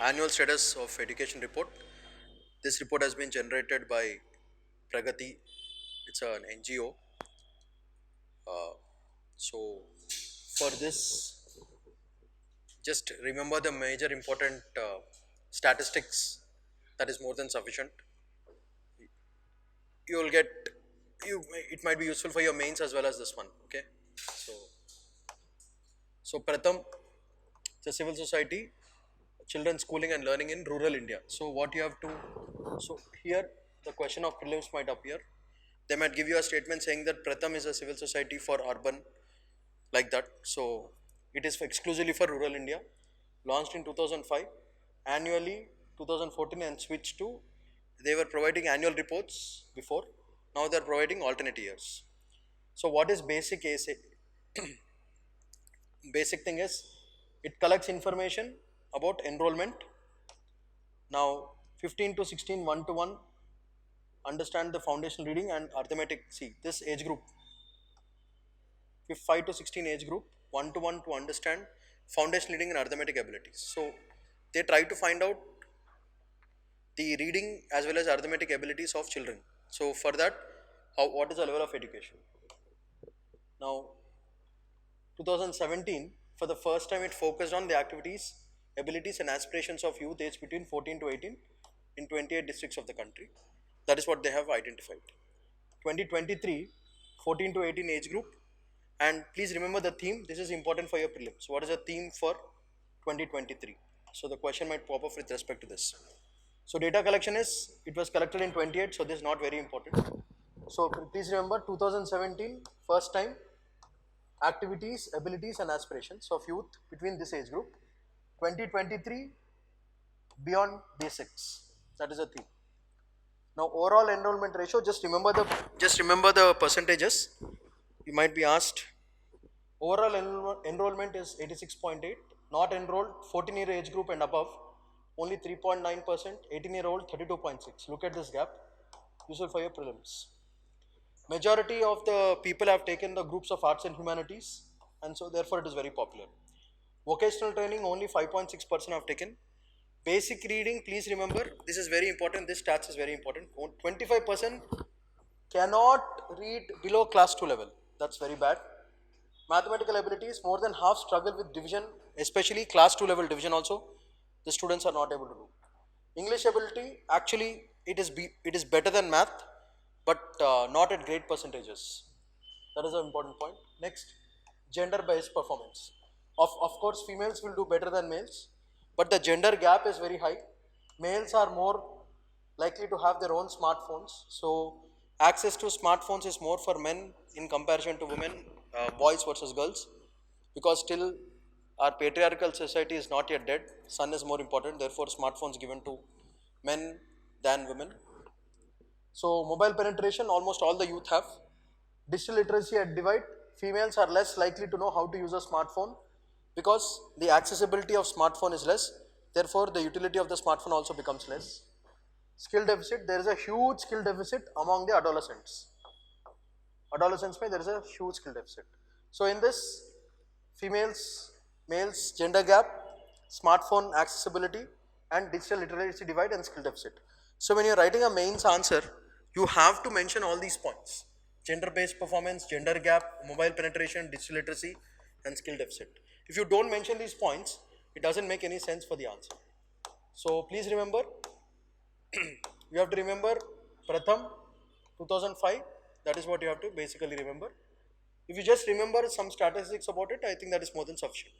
Annual status of education report. This report has been generated by Pragati. It's an NGO. Uh, so for this, just remember the major important statistics. That is more than sufficient. You will get It might be useful for your mains as well as this one. Okay. So Pratham, it's a civil society, children schooling and learning in rural India. So what you have to, so here the question of prelims might appear. They might give you a statement saying that Pratham is a civil society for urban, like that. So it is exclusively for rural India, launched in 2005, annually 2014 and switched to, they were providing annual reports before, now they are providing alternate years. So what is basic ASA? Basic thing is it collects information about enrollment. Now 15 to 16 1 to 1 understand the foundational reading and arithmetic. See this age group, 5 to 16 age group, 1 to 1 to understand foundational reading and arithmetic abilities. So they try to find out the reading as well as arithmetic abilities of children. So for that, what is the level of education? Now 2017, for the first time it focused on the activities, abilities and aspirations of youth aged between 14 to 18 in 28 districts of the country. That is what they have identified. 2023, 14 to 18 age group, and please remember the theme. This is important for your prelims. What is the theme for 2023? So the question might pop up with respect to this. So data collection is, it was collected in 28, so this is not very important. So please remember 2017, first time, activities, abilities and aspirations of youth between this age group. 2023, beyond basics. That is a theme. Now overall enrollment ratio, just remember the percentages. You might be asked. Overall enrollment is 86.8. Not enrolled 14-year age group and above only 3.9%. 18-year-old 32.6. Look at this gap. Useful for your prelims. Majority of the people have taken the groups of arts and humanities, and so therefore it is very popular. Vocational training only 5.6% have taken. Basic reading, please remember, this is very important, this stats is very important. 25% cannot read below class 2 level. That's very bad. Mathematical abilities, more than half struggle with division, especially class 2 level division also. The students are not able to do. English ability, actually it is better than math, but not at great percentages. That is an important point. Next, gender based performance. Of course, females will do better than males, but the gender gap is very high. Males are more likely to have their own smartphones, so access to smartphones is more for men in comparison to women, boys versus girls, because still our patriarchal society is not yet dead. Son is more important, therefore smartphones given to men than women. So mobile penetration, almost all the youth have. Digital literacy at divide, females are less likely to know how to use a smartphone because the accessibility of smartphone is less, therefore the utility of the smartphone also becomes less. Skill deficit, there is a huge skill deficit among the adolescents. Adolescents there is a huge skill deficit. So in this, females, males, gender gap, smartphone accessibility and digital literacy divide and skill deficit. So when you are writing a mains answer, you have to mention all these points: gender based performance, gender gap, mobile penetration, digital literacy and skill deficit. If you don't mention these points, it doesn't make any sense for the answer. So please remember, you have to remember Pratham 2005, that is what you have to basically remember. If you just remember some statistics about it, I think that is more than sufficient.